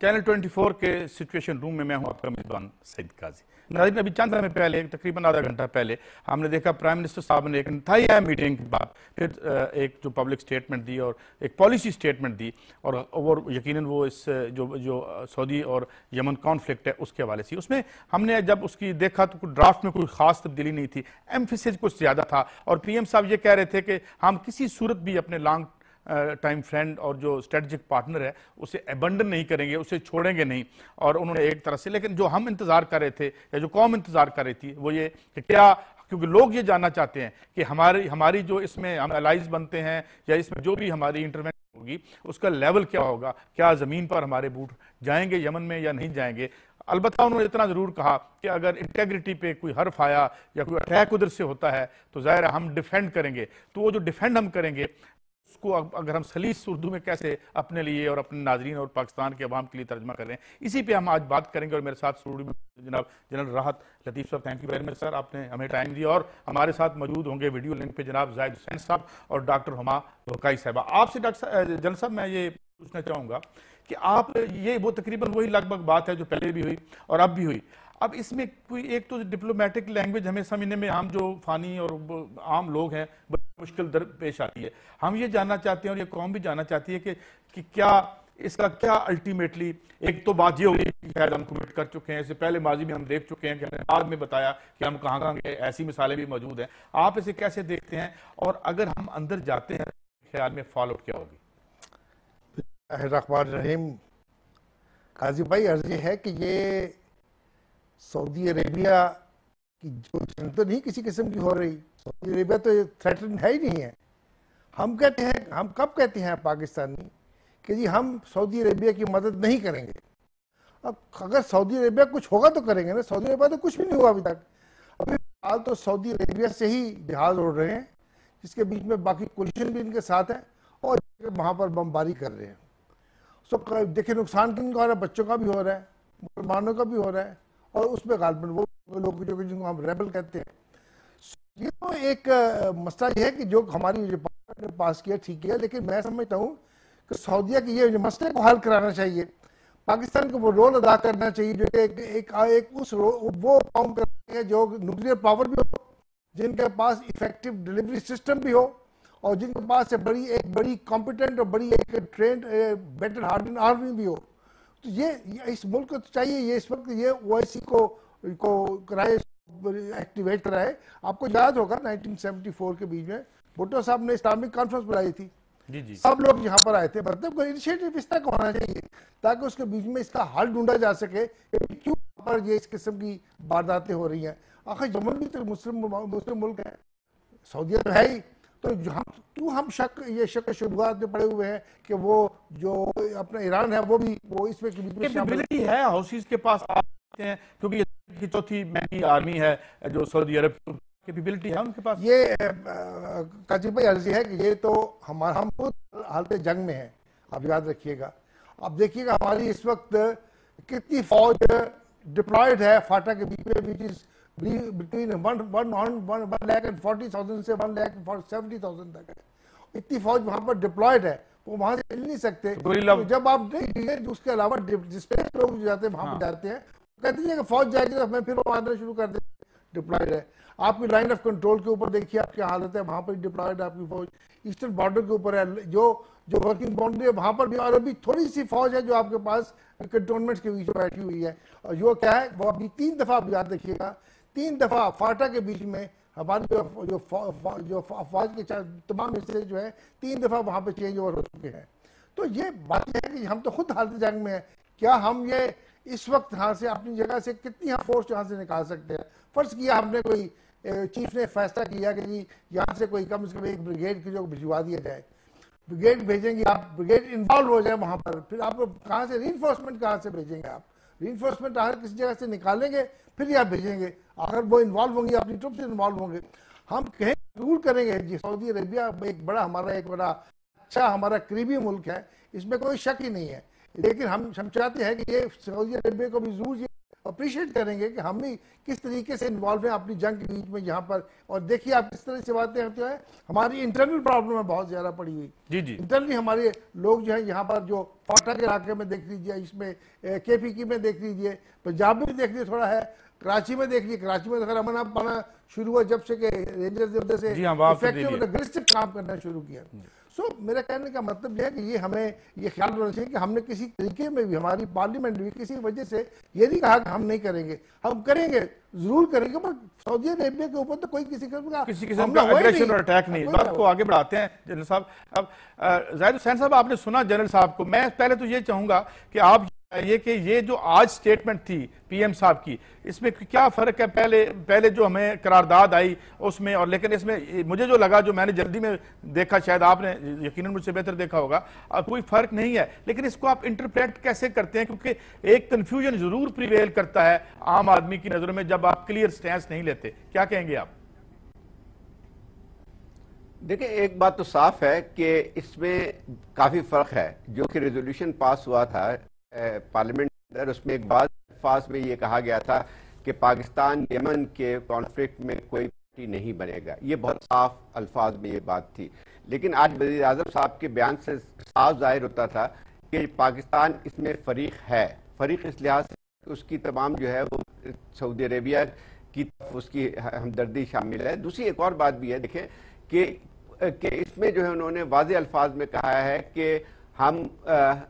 Channel 24 के situation room में मैं हूं आपका मेजबान सईद काजी। नाज़रीन, अभी चंद समय पहले, तकरीबन आधा घंटा पहले, हमने देखा प्राइम मिनिस्टर साहब ने एक इंतहाई अहम मीटिंग के बाद फिर एक जो पब्लिक स्टेटमेंट दी और एक पॉलिसी स्टेटमेंट दी, और यकीनन वो इस जो सऊदी और यमन कॉन्फ्लिक्ट है उसके हवाले से। उसमें हमने जब उसकी देखा तो ड्राफ्ट में कोई खास तब्दीली नहीं थी, एम्फेसिस कुछ ज़्यादा था, और पीएम साहब ये कह रहे थे कि हम किसी सूरत भी अपने लॉन्ग टाइम फ्रेंड और जो स्ट्रेटजिक पार्टनर है उसे अबंडन नहीं करेंगे, उसे छोड़ेंगे नहीं। और उन्होंने एक तरह से, लेकिन जो हम इंतजार कर रहे थे या जो कौम इंतजार कर रही थी वो ये कि क्या, क्योंकि लोग ये जानना चाहते हैं कि हमारी जो इसमें हम एलाइज बनते हैं या इसमें जो भी हमारी इंटरवेंशन होगी उसका लेवल क्या होगा, क्या ज़मीन पर हमारे बूट जाएंगे यमन में या नहीं जाएंगे। अलबत्ता उन्होंने इतना ज़रूर कहा कि अगर इंटेग्रिटी पे कोई हर्फ आया या कोई अटैक उधर से होता है तो ज़ाहिर है हम डिफेंड करेंगे। तो वो जो डिफेंड हम करेंगे उसको अगर हम सलीस उर्दू में कैसे अपने लिए और अपने नाजरीन और पाकिस्तान के अवाम के लिए तर्जमा कर रहे हैं, इसी पे हम आज बात करेंगे। और मेरे साथ स्टूडियो में जनाब जनरल राहत लतीफ़ साहब, thank you very much sir, आपने हमें टाइम दिया। और हमारे साथ मौजूद होंगे वीडियो लिंक पे जनाब जाहिद हुसैन साहब और डॉक्टर हुमा रोकाई साहबा। आपसे डॉक्टर जनरल साहब मैं ये पूछना चाहूँगा कि आप, ये वो तकरीबन वही लगभग बात है जो पहले भी हुई और अब भी हुई। अब इसमें कोई एक तो डिप्लोमेटिक लैंग्वेज हमें समझने में, हम जो फानी और आम लोग हैं बड़ी मुश्किल पेश आती है। हम ये जानना चाहते हैं और ये कौम भी जानना चाहती है कि क्या इसका क्या अल्टीमेटली, एक तो बात ये होगी कि शायद हम कमिट कर चुके हैं, इससे पहले माजी में हम देख चुके हैं कि हमने बाद में बताया कि हम कहाँ कहाँ गए, ऐसी मिसालें भी मौजूद हैं। आप इसे कैसे देखते हैं और अगर हम अंदर जाते हैं ख्याल में फॉलो क्या होगी? रहमान रहीम। काजी भाई, अर्जी है कि ये सऊदी अरेबिया की जो जंग तो नहीं किसी किस्म की हो रही, सऊदी अरेबिया तो थ्रेटन है ही नहीं है। हम कहते हैं, हम कब कहते हैं पाकिस्तानी कि जी हम सऊदी अरेबिया की मदद नहीं करेंगे। अब अगर सऊदी अरेबिया कुछ होगा तो करेंगे ना, सऊदी अरेबिया तो कुछ भी नहीं हुआ अभी तक। अभी फिलहाल तो सऊदी अरेबिया से ही जहाज उड़ रहे हैं, जिसके बीच में बाकी कोलिशन भी इनके साथ है और वहाँ पर बमबारी कर रहे हैं। सो देखिए, नुकसान किन का हो रहा है, बच्चों का भी हो रहा है, मुसलमानों का भी हो रहा है, और उसमें गालबन वो लोग जो जिनको हम रेबल कहते हैं। ये तो एक मसला ये है कि जो हमारी जो पार्लियामेंट ने पास किया ठीक है, लेकिन मैं समझता हूँ कि सऊदीया के ये मसले को हल कराना चाहिए, पाकिस्तान को वो रोल अदा करना चाहिए जो एक उस वो कौम करती है जो न्यूक्लियर पावर भी हो, जिनके पास इफेक्टिव डिलीवरी सिस्टम भी हो, और जिनके पास एक बड़ी कॉम्पिटेंट और बड़ी एक ट्रेंड बेटर हार्डन आर्मी भी हो। तो ये इस मुल्क को तो चाहिए, ये इस वक्त ये ओआईसी को कराए, एक्टिवेट कराए। आपको याद होगा 1974 के बीच में भुट्टो साहब ने इस्लामिक कॉन्फ्रेंस बुलाई थी, जी जी, सब लोग यहाँ पर आए थे। मतलब कोई इनिशिएटिव इस तरह का होना चाहिए ताकि उसके बीच में इसका हल ढूंढा जा सके कि क्यों पर ये इस किस्म की वारदातें हो रही हैं। आखिर यमन भी तो मुस्लिम मुल्क है, सऊदीया तो है ही, तो हम शक शुबहात में पड़े हुए हैं कि वो जो अपना ईरान है वो इसमें कैपेबिलिटी है, हाउसीज के पास आते हैं, क्योंकि ये चौथी महंगी आर्मी है जो सऊदी अरब, कैपेबिलिटी है उनके पास। ये काजी भाई अर्जी है कि ये तो हम खुद हालत जंग में हैं, आप याद रखिएगा। अब देखिएगा हमारी इस वक्त कितनी फौज डिप्लॉयड है फाटा के बीच में, विच इज between 1,40,000 से 1,70,000 तक है। इतनी फौज वहां पर डिप्लॉयड है, वो वहां से चल नहीं सकते। तो जब आप नहीं, उसके अलावा डिस्प्लेस लोग जाते हैं वहां पर जाते हैं, कहते हैं कि फौज जाएगी तो हमें फिर वो आना शुरू कर देते, डिप्लॉयड है। आपकी लाइन ऑफ कंट्रोल के ऊपर देखिए आपकी हालत है, वहां पर डिप्लॉयड आपकी फौज। ईस्टर्न बॉर्डर के ऊपर है जो वर्किंग बाउंड्री है वहां पर भी, और अभी थोड़ी सी फौज है जो आपके पास कंटोनमेंट के बीच में बैठी हुई है। और जो क्या है वो अभी 3 दफा आप याद रखिएगा, 3 दफा फाटा के बीच में हमारी जो फौज के तमाम हिस्से जो है 3 दफा वहां पे चेंज ओवर हो चुके हैं। तो ये बात है कि हम तो खुद हालत जंग में है। क्या हम ये इस वक्त यहाँ से अपनी जगह से कितनी हम फोर्स यहाँ से निकाल सकते हैं? फर्ज किया हमने कोई चीफ ने फैसला किया कि जी यहाँ से कोई कम से कम एक ब्रिगेड की जो भिजवा दिया जाए, ब्रिगेड भेजेंगे आप, ब्रिगेड इन्वॉल्व हो जाए वहां पर, फिर आप कहाँ से रीइंफोर्समेंट कहाँ से भेजेंगे? आप रीइंफोर्समेंट अगर किसी जगह से निकालेंगे फिर आप भेजेंगे, अगर वो इन्वॉल्व होंगे अपनी ट्रुप से इन्वॉल्व होंगे। हम कहें जरूर करेंगे जी, सऊदी अरेबिया एक बड़ा अच्छा हमारा करीबी मुल्क है, इसमें कोई शक ही नहीं है। लेकिन हम चाहते हैं कि ये सऊदी अरेबिया को भी जरूर अप्रिशिएट करेंगे कि हम भी किस तरीके से इन्वॉल्व हैं अपनी जंग के बीच में यहाँ पर। और देखिए आप किस तरह से बातें होती है, हमारी इंटरनल प्रॉब्लम है बहुत ज्यादा पड़ी हुई। जी जी इंटरनली हमारे लोग जो है यहाँ पर, जो फाटा के इलाके में देख लीजिए, इसमें KPK में देख लीजिए, पंजाब में भी देख लीजिए, थोड़ा है कराची में देख लीजिए। कराची में अमन आप पाना शुरू हुआ जब से कि रेंजर्स ने उधर से इफेक्टिव अग्रेसिव काम करना शुरू किया। सो मेरा कहने का मतलब यह है कि ये हमें ये ख्याल रखना चाहिए कि हमने किसी तरीके में भी, हमारी पार्लियामेंट भी किसी वजह से ये नहीं कहा कि हम नहीं करेंगे, हम करेंगे, जरूर करेंगे, पर सऊदी अरेबिया के ऊपर तो कोई किसी किस्म का एग्रेशन और अटैक नहीं। बात को आगे बढ़ाते हैं जनरल साहब। अब जाहिद हुसैन साहब, आपने सुना जनरल साहब को, मैं पहले तो ये चाहूंगा कि आप ये जो आज स्टेटमेंट थी PM साहब की, इसमें क्या फर्क है पहले जो हमें करारदाद आई उसमें और, लेकिन इसमें मुझे जो लगा, जो मैंने जल्दी में देखा, शायद आपने यकीनन मुझसे बेहतर देखा होगा, कोई फर्क नहीं है। लेकिन इसको आप इंटरप्रेट कैसे करते हैं, क्योंकि एक कंफ्यूजन जरूर प्रिवेल करता है आम आदमी की नजरों में जब आप क्लियर स्टैंस नहीं लेते। क्या कहेंगे आप? देखिए, एक बात तो साफ है कि इसमें काफी फर्क है। जो कि रेजोल्यूशन पास हुआ था पार्लियामेंट के अंदर, उसमें एक बात अल्फाज में ये कहा गया था कि पाकिस्तान यमन के कॉन्फ्लिक्ट में कोई पार्टी नहीं बनेगा। ये बहुत साफ अल्फाज में ये बात थी। लेकिन आज वज़ीर आज़म साहब के बयान से साफ जाहिर होता था कि पाकिस्तान इसमें फरीक है। फरीक इस लिहाज से उसकी तमाम जो है वो सऊदी अरेबिया की तरफ उसकी हमदर्दी शामिल है। दूसरी एक और बात भी है, देखें कि इसमें जो है उन्होंने वाज़े अल्फाज में कहा है कि हम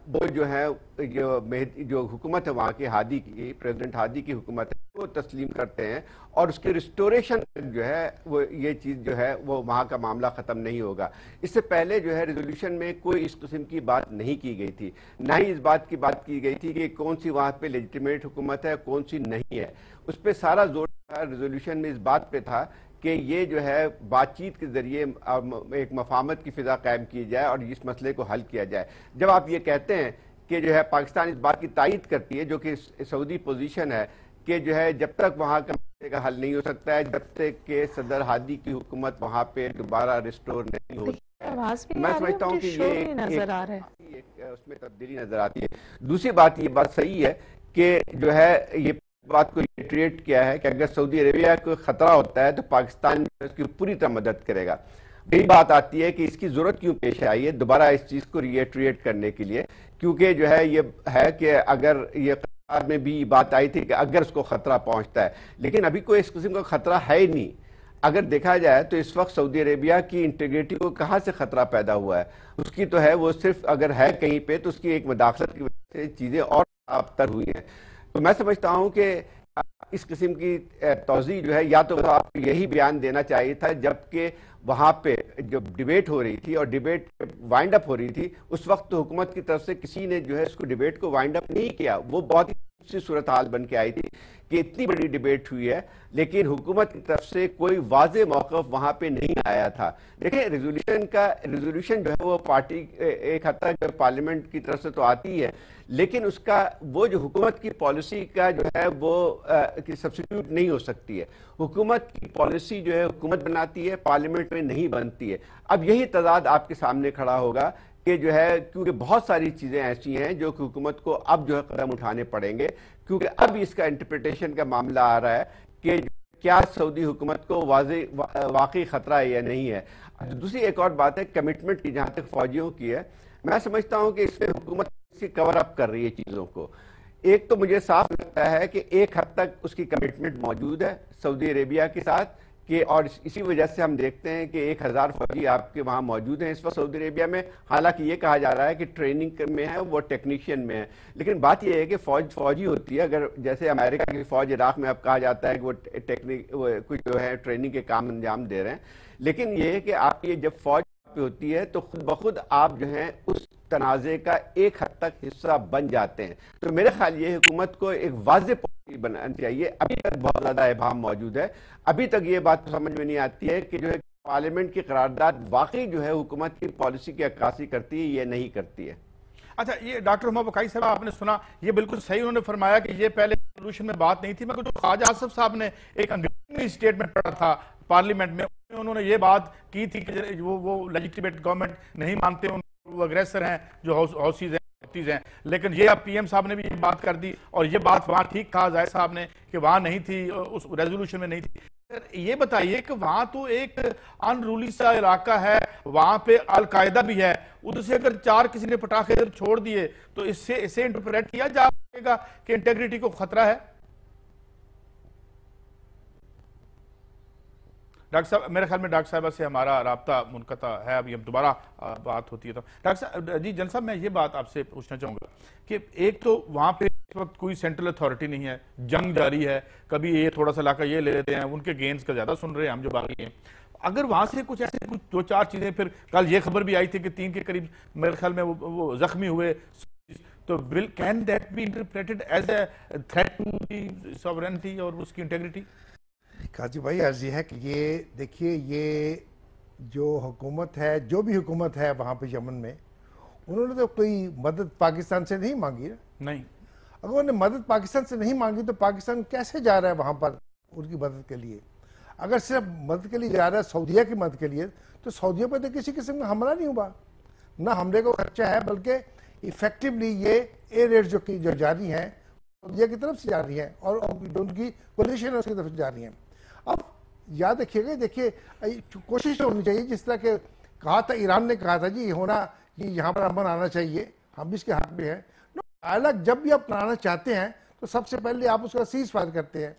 वो जो है जो हुकूमत है वहाँ की, हादी की, प्रेसिडेंट हादी की हुकूमत है, वो तस्लीम करते हैं और उसके रिस्टोरेशन जो है वो ये चीज़ जो है वो वहाँ का मामला ख़त्म नहीं होगा। इससे पहले जो है रेजोल्यूशन में कोई इस किस्म की बात नहीं की गई थी, ना ही इस बात की गई थी कि कौन सी वहाँ पे लेजिटिमेट हुकूमत है, कौन सी नहीं है। उस पर सारा जोर रेजोल्यूशन में इस बात पे था कि ये जो है बातचीत के जरिए एक मफाहमत की फिजा कायम की जाए और इस मसले को हल किया जाए। जब आप ये कहते हैं कि जो है पाकिस्तान इस बात की तायीद करती है, जो कि सऊदी पोजीशन है, कि जो है जब तक वहाँ का मसले का हल नहीं हो सकता है, जब तक कि सदर हादी की हुकूमत वहाँ पे दोबारा रिस्टोर नहीं हो, मैं समझता हूँ कि ये उसमें तब्दीली नजर आती है। दूसरी बात, ये बात सही है कि जो है ये बात को रिट्रेट किया है कि अगर सऊदी अरेबिया को खतरा होता है तो पाकिस्तान उसकी पूरी तरह मदद करेगा। यही बात आती है कि इसकी जरूरत क्यों पेश आई है दोबारा इस चीज को रिट्रेट करने के लिए, क्योंकि जो है ये है कि अगर ये करार में भी बात आई थी कि अगर उसको खतरा पहुंचता है, लेकिन अभी कोई इस किस्म का खतरा है ही नहीं। अगर देखा जाए तो इस वक्त सऊदी अरेबिया की इंटीग्रिटी को कहाँ से खतरा पैदा हुआ है? उसकी तो है वो सिर्फ अगर है कहीं पे तो उसकी एक मुदाखलत की वजह से चीजें और खराब हुई हैं। तो मैं समझता हूं कि इस किस्म की तौज़ी जो है, या तो आपको यही बयान देना चाहिए था जबकि वहां पे जब डिबेट हो रही थी और डिबेट वाइंड अप हो रही थी, उस वक्त तो हुकूमत की तरफ से किसी ने जो है इसको डिबेट को वाइंड अप नहीं किया। वो बहुत ही अच्छी सूरत हाल बन के आई थी कि इतनी बड़ी डिबेट हुई है, लेकिन हुकूमत की तरफ से कोई वाज़े मौक़िफ़ वहां पे नहीं आया था। देखिए, रेजोल्यूशन जो है वो पार्टी एक हद तक पार्लियामेंट की तरफ से तो आती है, लेकिन उसका वो जो हुकूमत की पॉलिसी का जो है वो सब्स्टिट्यूट नहीं हो सकती है। हुकूमत की पॉलिसी जो है हुकूमत बनाती है, पार्लियामेंट में नहीं बनती है। अब यही तजाद आपके सामने खड़ा होगा कि जो है, क्योंकि बहुत सारी चीजें ऐसी हैं जो कि हुकूमत को अब जो है कदम उठाने पड़ेंगे, क्योंकि अब इसका इंटरप्रिटेशन का मामला आ रहा है कि क्या सऊदी हुकूमत को वाकई खतरा है या नहीं है। दूसरी एक और बात है कमिटमेंट की, जहां तक फौजियों की है, मैं समझता हूं कि इसमें हुकूमत कवर अप कर रही है चीजों को। एक तो मुझे साफ लगता है कि एक हद तक उसकी कमिटमेंट मौजूद है सऊदी अरेबिया के साथ कि, और इसी वजह से हम देखते हैं कि 1000 फौजी आपके वहां मौजूद हैं इस वक्त सऊदी अरेबिया में। हालांकि ये कहा जा रहा है कि ट्रेनिंग में है, वो टेक्नीशियन में है, लेकिन बात ये है कि फौजी होती है। अगर जैसे अमेरिका की फौज इराक में अब कहा जाता है कि वो कुछ जो है ट्रेनिंग के काम अंजाम दे रहे हैं, लेकिन ये है कि आप ये जब फौज पे होती है तो खुद ब खुद आप जो है उस तनाज़े का एक हद तक हिस्सा बन जाते हैं। तो मेरे ख्याल ये हुकूमत को एक वाज़ेह पॉलिसी बनानी चाहिए। अभी तक बहुत ज्यादा इबाहम मौजूद है, अभी तक ये बात तो समझ में नहीं आती है कि जो है पार्लियामेंट की करारदाद वाकई जो है हुकूमत की पॉलिसी की अक्कासी करती है या नहीं करती है। अच्छा, ये डॉक्टर उमर बकाई साहब आपने सुना, ये बिल्कुल सही उन्होंने फरमाया कि ये पहले रेजोल्यूशन में बात नहीं थी, मगर जो ख्वाजा आसिफ साहब ने एक अंग्रेजी स्टेटमेंट पढ़ा था पार्लियामेंट में, उन्होंने ये बात की थी कि वो लेजिटिमेट गवर्नमेंट नहीं मानते, वो अग्रेसर हैं, जो हाउसीज हैं, हैं, लेकिन ये अब पीएम साहब ने भी ये बात कर दी और ये बात वहां ठीक कहा जायद साहब ने कि वहां नहीं थी, उस रेजोल्यूशन में नहीं थी। ये बताइए कि वहां तो एक अनरूली सा इलाका है, वहां पे अलकायदा भी है, उधर से अगर 4 किसी ने पटाखे इधर छोड़ दिए तो इसे इंटरप्रेट किया जा सकेगा कि इंटेग्रिटी को खतरा है। डॉक्टर साहब, मेरे ख्याल में डॉक्टर साहब से हमारा राब्ता मुनक़ता है, अभी हम दोबारा बात होती है तो डॉक्टर साहब जी, जनरल साहब मैं ये बात आपसे पूछना चाहूंगा कि एक तो वहां पे इस वक्त कोई सेंट्रल अथॉरिटी नहीं है, जंग जारी है, कभी ये थोड़ा सा इलाका ये ले लेते हैं, उनके गेंस का ज्यादा सुन रहे हैं हम जो बाकी हैं। अगर वहां से कुछ ऐसे कुछ 2-4 चीजें, फिर कल ये खबर भी आई थी कि 3 के करीब मेरे ख्याल में वो जख्मी हुए, तो can that be interpreted as a threat to the sovereignty और उसकी इंटेग्रिटी? काजी भाई अर्जी है कि ये देखिए, ये जो हुकूमत है, जो भी हुकूमत है वहाँ पे यमन में, उन्होंने तो कोई मदद पाकिस्तान से नहीं मांगी है। नहीं, अगर उन्होंने मदद पाकिस्तान से नहीं मांगी तो पाकिस्तान कैसे जा रहा है वहाँ पर उनकी मदद के लिए? अगर सिर्फ मदद के लिए जा रहा है, सऊदीया की मदद के लिए, तो सऊदीया पर तो किसी किस्म का हमला नहीं हुआ, ना हमले का खर्चा है, बल्कि इफेक्टिवली ये एयर रेड जो जारी हैं सऊदीया की तरफ से जा रही हैं और उनकी कोलिशन उसकी तरफ से जा रही हैं। अब याद रखिएगा, देखिए कोशिश होनी चाहिए, जिस तरह के कहा था ईरान ने कहा था जी होना, ये यहाँ पर अमन आना चाहिए, हम भी इसके हक में हैं। अलग जब भी आप बनाना चाहते हैं तो सबसे पहले आप उसका सीज फायर करते हैं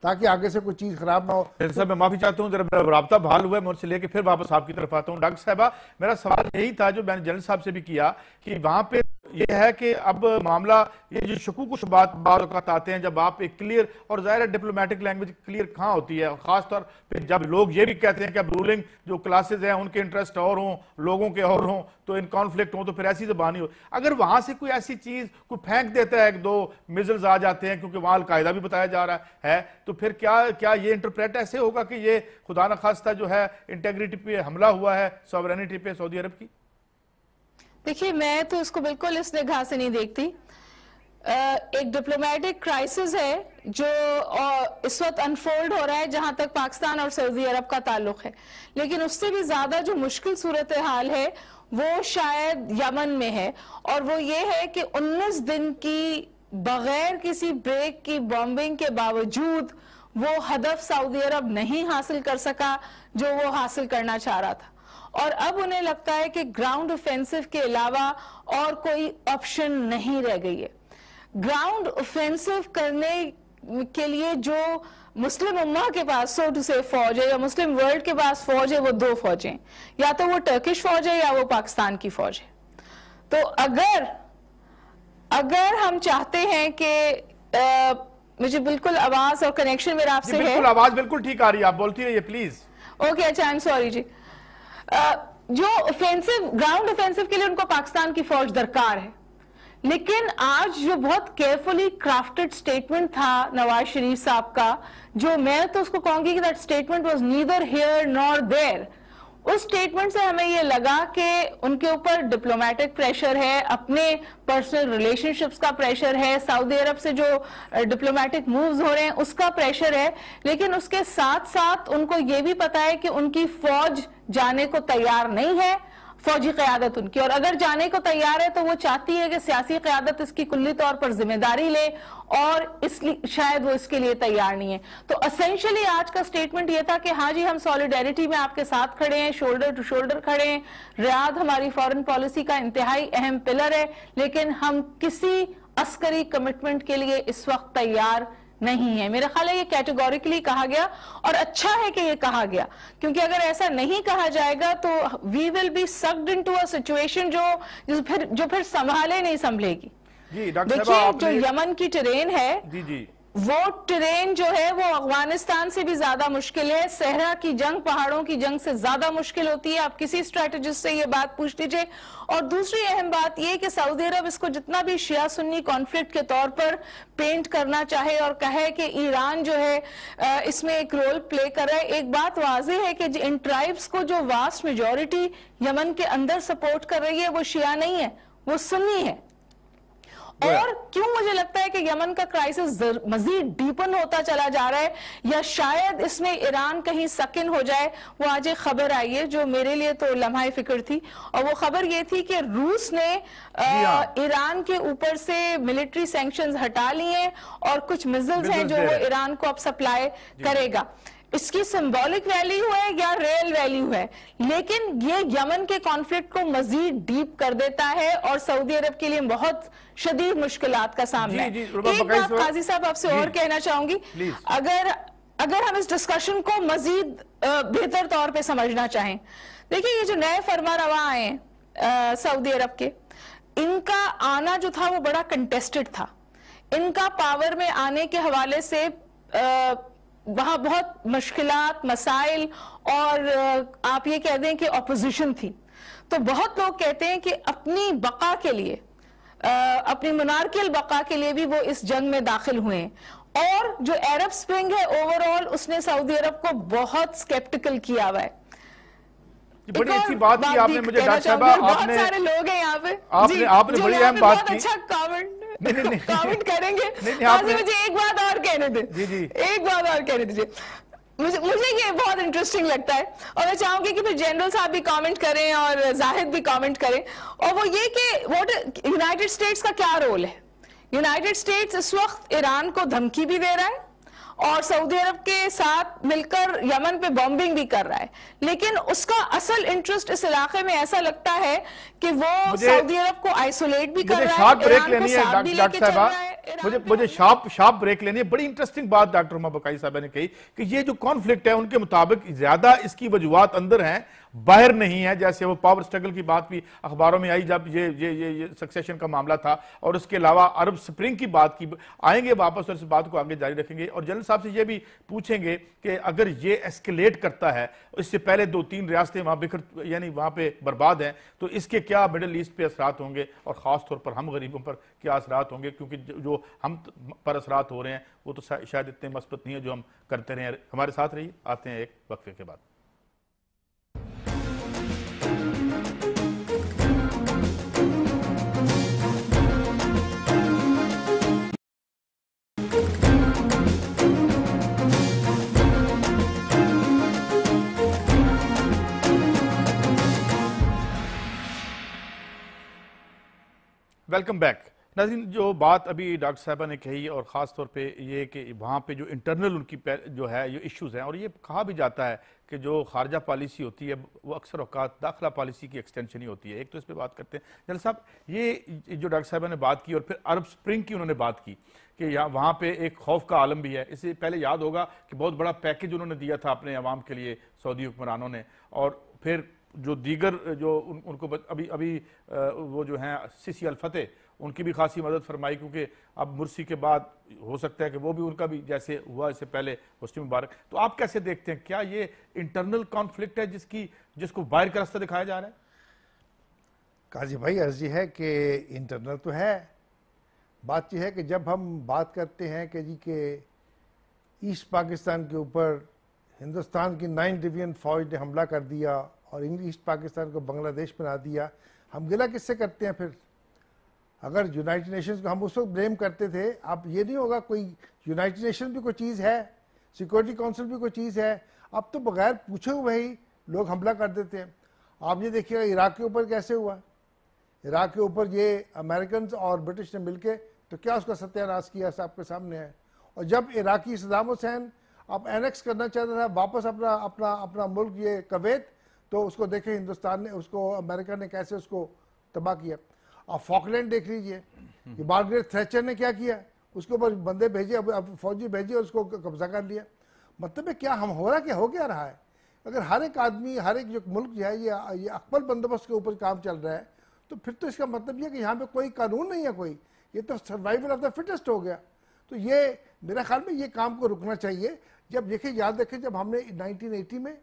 ताकि आगे से कोई चीज खराब ना हो। सर मैं माफी चाहता हूँ, जरा राब्ता बहाल हुआ है, मुझसे लेके फिर वापस आपकी तरफ आता हूँ। डॉक्टर साहबा, मेरा सवाल यही था जो मैंने जनरल साहब से भी किया कि वहां पे ये है कि अब मामला, ये जो शकूक बात आते हैं, जब आप एक क्लियर, और जाहिर है डिप्लोमेटिक लैंग्वेज क्लियर कहाँ होती है, खासतौर पर जब लोग ये भी कहते हैं कि अब रूलिंग जो क्लासेज हैं उनके इंटरेस्ट और हों, लोगों के और हों, तो इन कॉन्फ्लिक्ट हो, तो फिर ऐसी जबानी हो। अगर वहां से कोई ऐसी चीज कोई फेंक देता है, 1-2 मिसाइल्स आ जाते हैं, क्योंकि वहां अलकायदा भी बताया जा रहा है, तो फिर क्या ये इंटरप्रेट ऐसे होगा कि ये खुदा न खास्ता जो है इंटेग्रिटी पे हमला हुआ है, सॉवरेनिटी पे सऊदी अरब की? देखिए, मैं तो इसको बिल्कुल इस निगाह से नहीं देखती। एक डिप्लोमेटिक क्राइसिस है जो इस वक्त अनफोल्ड हो रहा है जहां तक पाकिस्तान और सऊदी अरब का ताल्लुक है, लेकिन उससे भी ज्यादा जो मुश्किल सूरत हाल है वो शायद यमन में है, और वो ये है कि 19 दिन की बगैर किसी ब्रेक की बॉम्बिंग के बावजूद वो हदफ सऊदी अरब नहीं हासिल कर सका जो वो हासिल करना चाह रहा था, और अब उन्हें लगता है कि ग्राउंड ऑफेंसिव के अलावा और कोई ऑप्शन नहीं रह गई है। ग्राउंड ऑफेंसिव करने के लिए जो मुस्लिम उम्मा के पास सो टू से फौज है, या मुस्लिम वर्ल्ड के पास फौज है, वो 2 फौजें, या तो वो टर्किश फौज है या वो पाकिस्तान की फौज है। तो अगर हम चाहते हैं कि मुझे बिल्कुल आवाज और कनेक्शन मेरा आपसे है, बिल्कुल आवाज बिल्कुल ठीक आ रही है, आप बोलती रहिए प्लीज। ओके, अच्छा, आई एम सॉरी जी। जो ऑफेंसिव, ग्राउंड ऑफेंसिव के लिए उनको पाकिस्तान की फौज दरकार है, लेकिन आज जो बहुत केयरफुली क्राफ्टेड स्टेटमेंट था नवाज शरीफ साहब का, जो मैं तो उसको कहूंगी कि that statement was neither here nor there. उस स्टेटमेंट से हमें ये लगा कि उनके ऊपर डिप्लोमेटिक प्रेशर है, अपने पर्सनल रिलेशनशिप्स का प्रेशर है, सऊदी अरब से जो डिप्लोमेटिक मूव्स हो रहे हैं उसका प्रेशर है, लेकिन उसके साथ साथ उनको ये भी पता है कि उनकी फौज जाने को तैयार नहीं है, फौजी क़यादत उनकी, और अगर जाने को तैयार है तो वो चाहती है कि सियासी क़यादत इसकी कुल्ली तौर पर जिम्मेदारी ले, और इसलिए शायद वो इसके लिए तैयार नहीं है। तो एसेंशियली आज का स्टेटमेंट ये था कि हाँ जी, हम सॉलिडेरिटी में आपके साथ खड़े हैं, शोल्डर टू शोल्डर खड़े हैं, रियाद हमारी फॉरेन पॉलिसी का इंतहाई अहम पिलर है, लेकिन हम किसी अस्करी कमिटमेंट के लिए इस वक्त तैयार नहीं है। मेरा ख्याल है ये कैटेगोरिकली कहा गया, और अच्छा है कि ये कहा गया, क्योंकि अगर ऐसा नहीं कहा जाएगा तो we will be sucked into a situation जो फिर संभाले नहीं संभलेगी। देखिए, जो यमन की टेरेन है, जी वो टेरेन जो है वो अफगानिस्तान से भी ज्यादा मुश्किल है, सहरा की जंग, पहाड़ों की जंग से ज्यादा मुश्किल होती है। आप किसी स्ट्रेटेजिस्ट से ये बात पूछ लीजिए। और दूसरी अहम बात ये कि सऊदी अरब इसको जितना भी शिया सुन्नी कॉन्फ्लिक्ट के तौर पर पेंट करना चाहे और कहे कि ईरान जो है इसमें एक रोल प्ले कर रहा है, एक बात वाज़ेह है कि इन ट्राइब्स को जो वास्ट मेजॉरिटी यमन के अंदर सपोर्ट कर रही है वो शिया नहीं है, वो सुन्नी है। और क्यों मुझे लगता है कि यमन का क्राइसिस मजीद डीपन होता चला जा रहा है, या शायद इसमें ईरान कहीं सकिन हो जाए। वो आज एक खबर आई है जो मेरे लिए तो लम्हा फिक्र थी, और वो खबर ये थी कि रूस ने ईरान के ऊपर से मिलिट्री सैंक्शंस हटा लिए और कुछ मिसाइल्स हैं जो वो ईरान को अब सप्लाई करेगा। इसकी सिंबॉलिक वैल्यू है या रियल वैल्यू है, लेकिन ये यमन के कॉन्फ्लिक्ट को मजीद डीप कर देता है और सऊदी अरब के लिए बहुत शदीद मुश्किलात का सामना है। एक बात काजी साहब आपसे और कहना चाहूंगी, अगर हम इस डिस्कशन को मजीद बेहतर तौर पे समझना चाहें, देखिए ये जो नए फरमारवा आए हैं सऊदी अरब के, इनका आना जो था वो बड़ा कंटेस्टेड था। इनका पावर में आने के हवाले से वहां बहुत मुश्किलात, मसाइल और आप ये कह दें कि ऑपोजिशन थी। तो बहुत लोग कहते हैं कि अपनी बका के लिए, अपनी मोनार्कियल बका के लिए भी वो इस जंग में दाखिल हुए हैं। और जो अरब स्प्रिंग है ओवरऑल, उसने सऊदी अरब को बहुत स्केप्टिकल किया हुआ है। बड़ी अच्छी बात की आपने मुझे डॉक्टर साहब, बहुत सारे लोग हैं यहाँ पे, आपने बड़ी अहम बात की। अच्छा कमेंट करेंगे। आपने मुझे एक बात और कहने दे, एक बात और कहने दीजिए। मुझे ये बहुत इंटरेस्टिंग लगता है और मैं चाहूंगी कि फिर जनरल साहब भी कमेंट करें और जाहिद भी कमेंट करें, और वो ये कि यूनाइटेड स्टेट्स का क्या रोल है। यूनाइटेड स्टेट्स इस वक्त ईरान को धमकी भी दे रहा है और सऊदी अरब के साथ मिलकर यमन पे बॉम्बिंग भी कर रहा है, लेकिन उसका असल इंटरेस्ट इस इलाके में ऐसा लगता है कि वो सऊदी अरब को आइसोलेट भी कर रहा है। शार्प ब्रेक लेनी है डॉक्टर साहब, मुझे शार्प ब्रेक लेनी है। बड़ी इंटरेस्टिंग बात डॉक्टर उमा बकाई साहब ने कही कि ये जो कॉन्फ्लिक्ट है उनके मुताबिक ज्यादा इसकी वजूहात अंदर हैं, बाहर नहीं है। जैसे वो पावर स्ट्रगल की बात भी अखबारों में आई जब ये सक्सेशन का मामला था, और उसके अलावा अरब स्प्रिंग की बात की। आएंगे वापस और इस बात को आगे जारी रखेंगे और जनरल साहब से ये भी पूछेंगे कि अगर ये एस्केलेट करता है, इससे पहले 2-3 रियासतें वहां बिखर यानी वहां पे बर्बाद हैं, तो इसके क्या मिडिल ईस्ट पे असरात होंगे और खास तौर पर हम गरीबों पर क्या असरात होंगे, क्योंकि जो हम पर असरात हो रहे हैं वो तो शायद इतने मस्बत नहीं है जो हम करते रहे। हमारे साथ रहिए, आते हैं एक वक्फे के बाद। वेलकम बैक नाज़रीन। जो बात अभी डॉक्टर साहबा ने कही और ख़ास तौर पे ये कि वहाँ पे जो इंटरनल उनकी जो है ये इश्यूज़ हैं, और ये कहा भी जाता है कि जो खारजा पॉलिसी होती है वो अक्सर औकात दाखिला पॉलिसी की एक्सटेंशन ही होती है। एक तो इस पर बात करते हैं जनरल साहब, ये जो डॉक्टर साहबा ने बात की और फिर अरब स्प्रिंग की उन्होंने बात की कि यहाँ वहाँ पे एक खौफ का आलम भी है। इससे पहले याद होगा कि बहुत बड़ा पैकेज उन्होंने दिया था अपने अवाम के लिए सऊदी हुक्मरानों ने, और फिर जो दीगर जो उनको अभी वो जो हैं सीसी अल फतेह, उनकी भी खासी मदद फरमाई, क्योंकि अब मुर्सी के बाद हो सकता है कि वो भी उनका भी जैसे हुआ इससे पहले हुस्नी मुबारक। तो आप कैसे देखते हैं, क्या ये इंटरनल कॉन्फ्लिक्ट है जिसको बाहर का रास्ता दिखाया जा रहा है? काजी भाई अर्जी है कि इंटरनल तो है। बात यह है कि जब हम बात करते हैं कि जी के ईस्ट पाकिस्तान के ऊपर हिंदुस्तान की 9 डिवीजन फौज ने हमला कर दिया और ईस्ट पाकिस्तान को बांग्लादेश बना दिया, हम गिला किससे करते हैं फिर? अगर यूनाइटेड नेशंस को हम उस वक्त ब्लेम करते थे, अब ये नहीं होगा कोई यूनाइटेड नेशन भी कोई चीज़ है, सिक्योरिटी काउंसिल भी कोई चीज़ है। अब तो बगैर पूछे हुए ही लोग हमला कर देते हैं। आप ये देखिएगा इराक के ऊपर कैसे हुआ। इराक के ऊपर ये अमेरिकन और ब्रिटिश ने मिलके तो क्या उसका सत्यानाश किया, आपके सामने है। और जब इराकी सद्दाम हुसैन अब एनेक्स करना चाहता था वापस अपना अपना अपना मुल्क ये कवैत, तो उसको देखे हिंदुस्तान ने, उसको अमेरिका ने कैसे उसको तबाह किया। आप फॉकलैंड देख लीजिए, ये मार्गरेट थैचर ने क्या किया, उसके ऊपर बंदे भेजे, अब फौजी भेजे और उसको कब्जा कर लिया। मतलब है क्या हम हो क्या रहा है? अगर हर एक आदमी, हर एक जो मुल्क जो है ये अकबर बंदोबस्त के ऊपर काम चल रहा है, तो फिर तो इसका मतलब ये कि यहाँ पे कोई कानून नहीं है कोई, ये तो सर्वाइवल ऑफ द फिटेस्ट हो गया। तो ये मेरा ख्याल में ये काम को रुकना चाहिए। जब देखिए, याद रखें, जब हमने 1980 में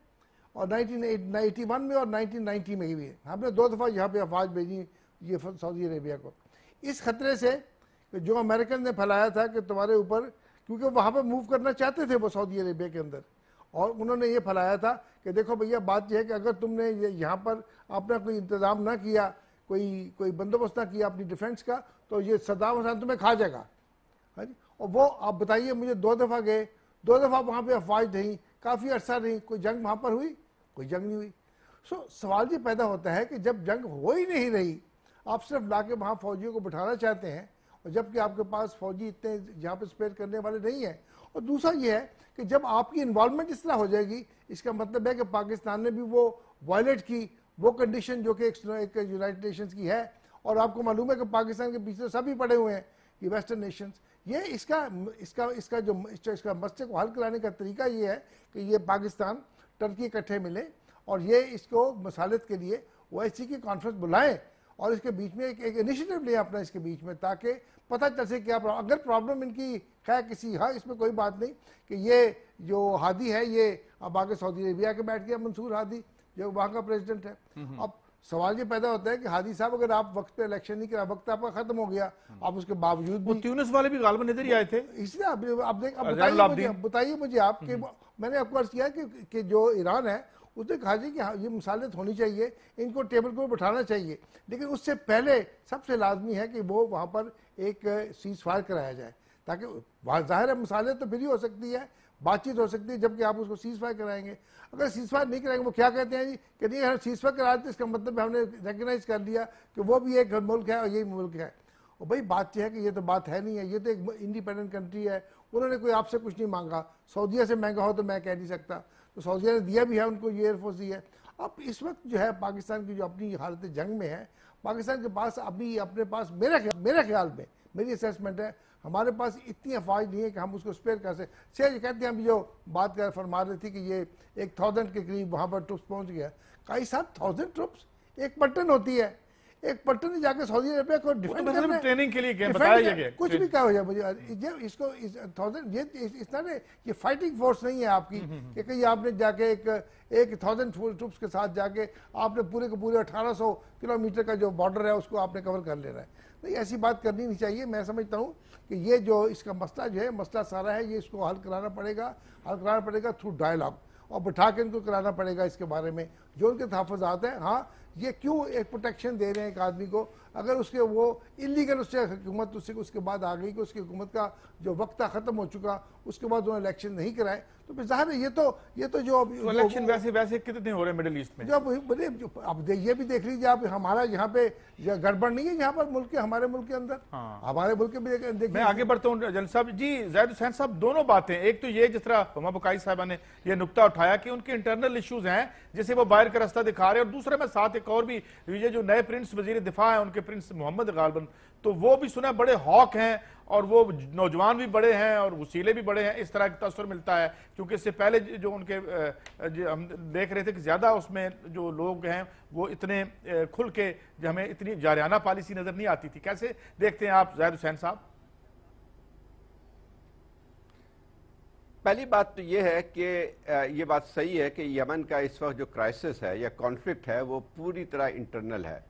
और 1981 में और 1990 में भी हमने 2 दफ़ा यहाँ पे अफवाज भेजी ये सऊदी अरेबिया को, इस खतरे से कि जो अमेरिकन ने फैलाया था कि तुम्हारे ऊपर, क्योंकि वहाँ पर मूव करना चाहते थे वो सऊदी अरेबिया के अंदर, और उन्होंने ये फैलाया था कि देखो भैया बात यह है कि अगर तुमने यहाँ पर अपना कोई इंतज़ाम ना किया, कोई बंदोबस्त ना किया अपनी डिफेंस का, तो ये सद्दाम हुसैन तुम्हें खा जाएगा, हाँ जी। और वो आप बताइए मुझे 2 दफ़ा गए, 2 दफ़ा वहाँ पे अफवाज नहीं, काफ़ी अरसा नहीं, कोई जंग वहाँ पर हुई? कोई जंग नहीं हुई। सवाल ये पैदा होता है कि जब जंग हो ही नहीं रही, आप सिर्फ ला के वहाँ फौजियों को बिठाना चाहते हैं, और जबकि आपके पास फौजी इतने जहाँ पे स्पेयर करने वाले नहीं हैं। और दूसरा ये है कि जब आपकी इन्वॉल्वमेंट इस तरह हो जाएगी, इसका मतलब है कि पाकिस्तान ने भी वो वायलेट की वो कंडीशन जो कि एक यूनाइटेड नेशंस की है, और आपको मालूम है कि पाकिस्तान के पीछे सभी पड़े हुए हैं ये वेस्टर्न नेशंस। ये इसका मसले को हल कराने का तरीका ये है कि ये पाकिस्तान टर्की इकट्ठे मिले और ये इसको मसालत के लिए OIC की कॉन्फ्रेंस बुलाएं और इसके बीच में एक इनिशिएटिव लें अपना इसके बीच में, ताकि पता चल सके क्या अगर प्रॉब्लम इनकी है किसी, हाँ इसमें कोई बात नहीं कि ये जो हादी है ये अब आगे सऊदी अरेबिया के बैठ गया, मंसूर हादी जो वहाँ का प्रेसिडेंट है। अब सवाल ये पैदा होता है कि हादी साहब अगर आप वक्त पे इलेक्शन नहीं करा, वक्त आपका खत्म हो गया, आप उसके बावजूद भी ट्यूनिस वाले भी गालबन इधर ही आए थे, इसलिए आप बताइए मुझे आप कि मैंने आपको अर्ज किया कि जो ईरान है उसने कहा जी कि हाँ ये मिसालत होनी चाहिए, इनको टेबल पर बैठाना चाहिए, लेकिन उससे पहले सबसे लाजमी है कि वो वहाँ पर एक सीज फायर कराया जाए, ताकि जाहिर है मिसालत तो फिर ही हो सकती है, बातचीत हो सकती है, जबकि आप उसको सीज फायर कराएंगे। अगर सीज फायर नहीं कराएंगे, वो क्या कहते हैं जी कि नहीं हम सीज फायर करा देते, इसका मतलब हमने रिकगनाइज कर लिया कि वो भी एक मुल्क है और यही मुल्क है। और भाई बात यह है कि ये तो बात है नहीं है, ये तो एक इंडिपेंडेंट कंट्री है, उन्होंने कोई आपसे कुछ नहीं मांगा। सऊदीया से महंगा हो तो मैं कह नहीं सकता, तो सऊदीया ने दिया भी है उनको, ये एयरफोर्स दी है। अब इस वक्त जो है पाकिस्तान की जो अपनी हालत जंग में है, पाकिस्तान के पास अभी अपने पास मेरे ख्याल में मेरी असेसमेंट है हमारे पास इतनी अफवाज नहीं है कि हम उसको स्पेयर कर सकें। कहते हैं अभी जो बात कर फरमा रही थी कि ये 1000 के करीब वहाँ पर ट्रुप्स पहुँच गया। कई साहब 1000 ट्रुप्स, एक पलटन होती है, एक पलटन ने जाके सऊदी अरेबिया को डिफेंड करना है, ट्रेनिंग के लिए बताया गया कुछ भी कहा हो जाए मुझे इसको 1000 ये इस तरह ये फाइटिंग फोर्स नहीं है आपकी कि कहीं आपने जाके एक 1000 ट्रुप्स के साथ जाके आपने पूरे के पूरे 1800 किलोमीटर का जो बॉर्डर है उसको आपने कवर कर लेना है। नहीं, ऐसी बात करनी नहीं चाहिए। मैं समझता हूँ कि ये जो इसका मसला जो है, मसला सारा है, ये इसको हल कराना पड़ेगा थ्रू डायलॉग, और बिठा के इनको कराना पड़ेगा इसके बारे में जो उनके तहफ़्फ़ुज़ात हैं। हाँ, ये क्यों एक प्रोटेक्शन दे रहे हैं एक आदमी को, अगर उसके वो इलीगल उससे हुकूमत उसके बाद आ गई कि उसकी हुकूमत का जो वक्त ख़त्म हो चुका, उसके बाद उन्होंने इलेक्शन नहीं कराए, तो फिर ज़ाहिर है ये तो जो इलेक्शन वैसे कितने हो रहे हैं मिडिल ईस्ट में, अब ये भी देख लीजिए आप, हमारा यहाँ पे गड़बड़ नहीं है यहाँ पर मुल्क के, हमारे मुल्क के अंदर। हाँ। हमारे मुल्क के भी देखिए। मैं आगे बढ़ता हूँ जन साहब जी। ज़ाहिद हुसैन साहब, दोनों बातें, एक तो ये जिस तरह हुमा बुकाई साहबा ने ये नुक्ता उठाया कि उनके इंटरनल इश्यूज हैं जिसे वो बाहर का रास्ता दिखा रहे हैं, और दूसरे में साथ एक और भी ये जो नए प्रिंस वजीर दिफा है उनके प्रिंस मोहम्मद गालबन, तो वो भी सुना बड़े हॉक हैं और वो नौजवान भी बड़े हैं और वसीले भी बड़े हैं, इस तरह का तस्वर मिलता है। क्योंकि इससे पहले जो उनके हम देख रहे थे कि ज्यादा उसमें जो लोग हैं वो इतने खुल के हमें इतनी जारियाना पॉलिसी नजर नहीं आती थी। कैसे देखते हैं आप ज़ाहिद हुसैन साहब? पहली बात तो ये है कि ये बात सही है कि यमन का इस वक्त जो क्राइसिस है या कॉन्फ्लिक्ट है वो पूरी तरह इंटरनल है,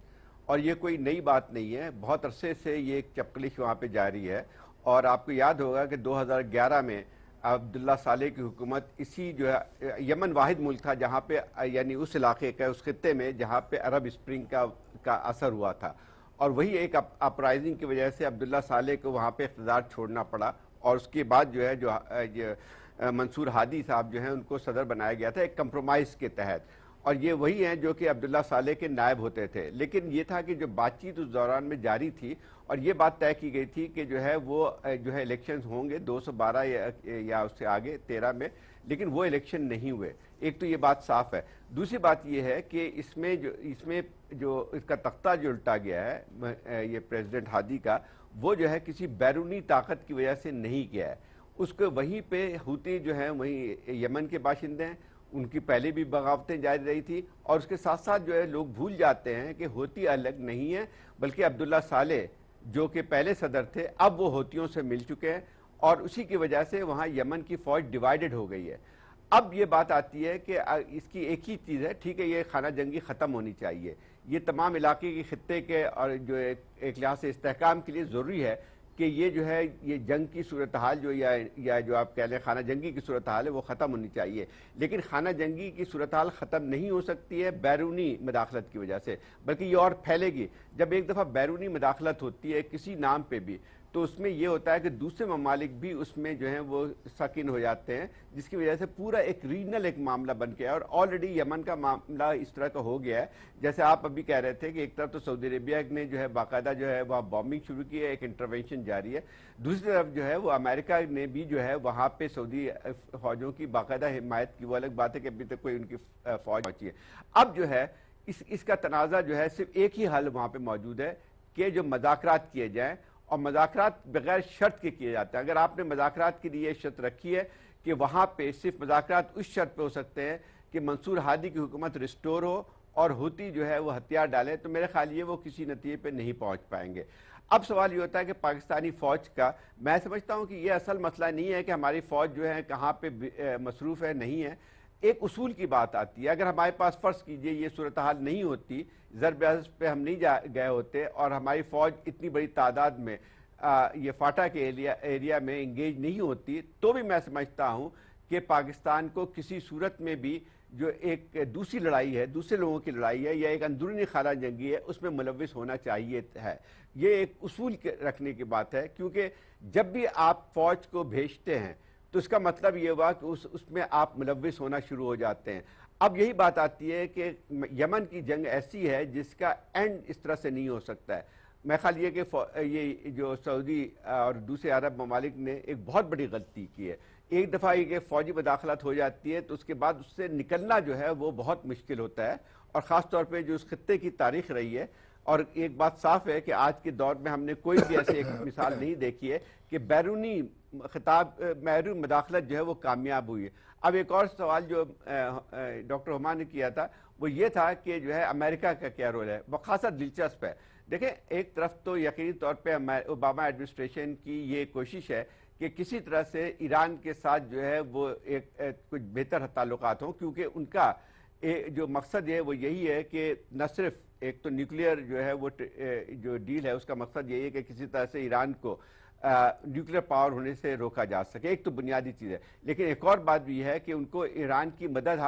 और ये कोई नई बात नहीं है। बहुत अरसे से ये एक चपकलिश वहाँ पे जारी है, और आपको याद होगा कि 2011 में अब्दुल्ला साले की हुकूमत इसी जो है, यमन वाहिद मुल्क था जहाँ पे यानी उस इलाके का, उस खत्ते में जहाँ पे अरब स्प्रिंग का असर हुआ था, और वही एक अपराइजिंग की वजह से अब्दुल्ला साले को वहाँ पे इख्तियार छोड़ना पड़ा, और उसके बाद जो है जो मंसूर हादी साहब जो हैं उनको सदर बनाया गया था एक कंप्रोमाइज़ के तहत, और ये वही हैं जो कि अब्दुल्ला साले के नायब होते थे। लेकिन ये था कि जो बातचीत उस दौरान में जारी थी, और ये बात तय की गई थी कि जो है वो जो है इलेक्शंस होंगे 212 या उससे आगे 13 में, लेकिन वो इलेक्शन नहीं हुए। एक तो ये बात साफ है। दूसरी बात ये है कि इसमें जो इसका तख्ता जो उल्टा गया है ये प्रेसिडेंट हादी का, वो जो है किसी बैरूनी ताकत की वजह से नहीं किया है। उसको वहीं पे हूती जो है वहीं यमन के बाशिंदे हैं, उनकी पहले भी बगावतें जारी रही थी, और उसके साथ साथ जो है लोग भूल जाते हैं कि हूती अलग नहीं है, बल्कि अब्दुल्ला साले जो कि पहले सदर थे अब वो हूतियों से मिल चुके हैं, और उसी की वजह से वहाँ यमन की फौज डिवाइडेड हो गई है। अब ये बात आती है कि इसकी एक ही चीज़ है, ठीक है ये खाना जंगी ख़त्म होनी चाहिए, ये तमाम इलाके के खित्ते के और जो एक लिहाज से इस्तेहकाम के लिए ज़रूरी है कि ये जो है ये जंग की सूरत हाल जो या जो आप कह लें खाना जंगी की सूरत हाल है वो ख़त्म होनी चाहिए। लेकिन खाना जंगी की सूरत हाल ख़त्म नहीं हो सकती है बैरूनी मदाखलत की वजह से, बल्कि ये और फैलेगी। जब एक दफ़ा बैरूनी मदाखलत होती है किसी नाम पर भी, तो उसमें यह होता है कि दूसरे ममालिक भी उसमें जो है वो साकिन हो जाते हैं, जिसकी वजह से पूरा एक रीजनल एक मामला बन गया है। और ऑलरेडी यमन का मामला इस तरह का हो गया है, जैसे आप अभी कह रहे थे कि एक तरफ तो सऊदी अरेबिया ने जो है बाकायदा जो है वहाँ बॉम्बिंग शुरू की है, एक इंटरवेंशन जारी है, दूसरी तरफ जो है वो अमेरिका ने भी जो है वहाँ पे सऊदी फौजों की बाकायदा हिमायत की। वो अलग बात है कि अभी तक कोई उनकी फौज पहुंची है। अब जो है इसका तनाज़ा जो है सिर्फ एक ही हल वहाँ पे मौजूद है कि जो मज़ाकरात किए जाएँ, और मज़ाकरात बगैर शर्त के किए जाते हैं। अगर आपने मज़ाकरात के लिए शर्त रखी है कि वहाँ पे सिर्फ मज़ाकरात उस शर्त पे हो सकते हैं कि मंसूर हादी की हुकूमत रिस्टोर हो और हुती जो है वो हथियार डालें, तो मेरे ख्याल ये वो किसी नतीजे पे नहीं पहुँच पाएंगे। अब सवाल ये होता है कि पाकिस्तानी फ़ौज का, मैं समझता हूँ कि ये असल मसला नहीं है कि हमारी फ़ौज जो है कहाँ पर मसरूफ़ है, नहीं है। एक उसूल की बात आती है, अगर हमारे पास फ़र्ज़ कीजिए ये सूरत हाल नहीं होती, ज़रब पे हम नहीं गए होते और हमारी फ़ौज इतनी बड़ी तादाद में ये फाटा के एरिया में इंगेज नहीं होती, तो भी मैं समझता हूँ कि पाकिस्तान को किसी सूरत में भी जो एक दूसरी लड़ाई है, दूसरे लोगों की लड़ाई है या एक अंदरूनी खाना जंगी है, उसमें मुलव्विस होना चाहिए है। ये एक उसूल रखने की बात है, क्योंकि जब भी आप फ़ौज को भेजते हैं तो इसका मतलब ये हुआ कि उसमें आप मुलव्विस होना शुरू हो जाते हैं। अब यही बात आती है कि यमन की जंग ऐसी है जिसका एंड इस तरह से नहीं हो सकता है। मैं ख्याल ये कि ये जो सऊदी और दूसरे अरब ममालिक ने एक बहुत बड़ी गलती की है। एक दफ़ा ये फ़ौजी मदाखलत हो जाती है तो उसके बाद उससे निकलना जो है वो बहुत मुश्किल होता है, और ख़ास तौर पे जो उस खित्ते की तारीख रही है। और एक बात साफ है कि आज के दौर में हमने कोई भी ऐसी एक मिसाल नहीं देखी है कि बैरूनी बैरून मदाखलत जो है वो कामयाब हुई है। अब एक और सवाल जो डॉक्टर हुमा ने किया था वो ये था कि जो है अमेरिका का क्या रोल है, वो खासा दिलचस्प है। देखें, एक तरफ तो यकीनी तौर पे ओबामा एडमिनिस्ट्रेशन की ये कोशिश है कि किसी तरह से ईरान के साथ जो है वो एक कुछ बेहतर ताल्लुकात हों, क्योंकि उनका जो मकसद है वो यही है कि न सिर्फ एक तो न्यूक्लियर जो है वो जो डील है उसका मकसद यही है कि किसी तरह से ईरान को न्यूक्लियर पावर होने से रोका जा सके, एक तो बुनियादी चीज़ है। लेकिन एक और बात भी है कि उनको ईरान की मदद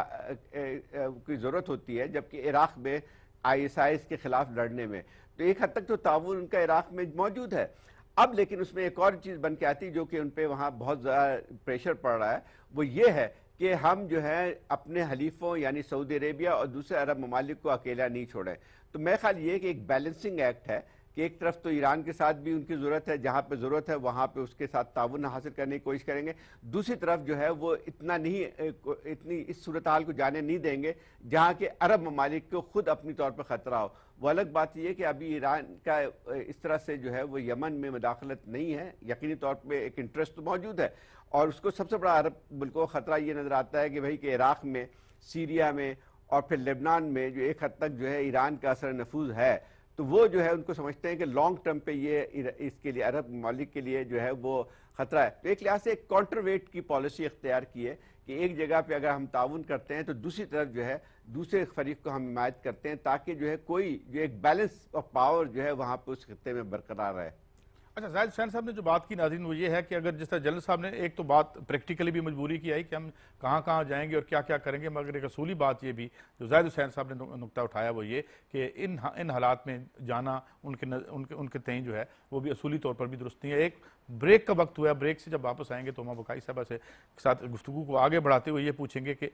की ज़रूरत होती है, जबकि इराक़ में ISIS के ख़िलाफ़ लड़ने में तो एक हद तक तो ताउन उनका इराक़ में मौजूद है। अब लेकिन उसमें एक और चीज़ बन के आती जो कि उन पर वहाँ बहुत ज़्यादा प्रेशर पड़ रहा है, वो ये है कि हम जो है अपने हलीफों यानी सऊदी अरेबिया और दूसरे अरब ममालिक को अकेला नहीं छोड़ें। तो मेरा ख्याल ये कि एक बैलेंसिंग एक्ट है कि एक तरफ तो ईरान के साथ भी उनकी ज़रूरत है, जहाँ पे ज़रूरत है वहाँ पे उसके साथ ताउन हासिल करने की कोशिश करेंगे, दूसरी तरफ जो है वो इतनी इस सूरत हाल को जाने नहीं देंगे जहाँ के अरब ममालिक को खुद अपनी तौर पर ख़तरा हो। वो अलग बात यह कि अभी ईरान का इस तरह से जो है वो यमन में मुदाखलत नहीं है, यकीनी तौर पर एक इंटरेस्ट तो मौजूद है, और उसको सबसे बड़ा अरब मुल्कों को ख़तरा ये नज़र आता है कि भाई कि इराक़ में, सीरिया में और फिर लेबनान में जो एक हद तक जो है ईरान का असर नफूज है, तो वो जो है उनको समझते हैं कि लॉन्ग टर्म पे ये इसके लिए अरब ममालिक के लिए जो है वो ख़तरा है। तो एक लिहाज से एक काउंटरवेट की पॉलिसी इख्तियार की है कि एक जगह पे अगर हम ताउन करते हैं तो दूसरी तरफ जो है दूसरे फरीक को हम हिमायत करते हैं, ताकि जो है कोई जो एक बैलेंस ऑफ पावर जो है वहाँ पे उस खित्ते में बरकरार रहे। अच्छा, जाहिद हुसैन साहब ने जो बात की नाज़रीन वो ये है कि अगर जिस तरह जनरल साहब ने एक तो बात प्रैक्टिकली भी मजबूरी की आई कि हम कहाँ कहाँ जाएंगे और क्या क्या करेंगे, मगर एक असूली बात ये भी जो जाहिद हुसैन साहब ने नुक्ता उठाया वो ये कि इन हालात में जाना उनके तय जो है वो भी असूली तौर पर भी दुरुस्त नहीं है। एक ब्रेक का वक्त हुआ, ब्रेक से जब वापस आएंगे तो हुमा बुखारी साहबा से साथ गुफ्तगू को आगे बढ़ाते हुए ये पूछेंगे कि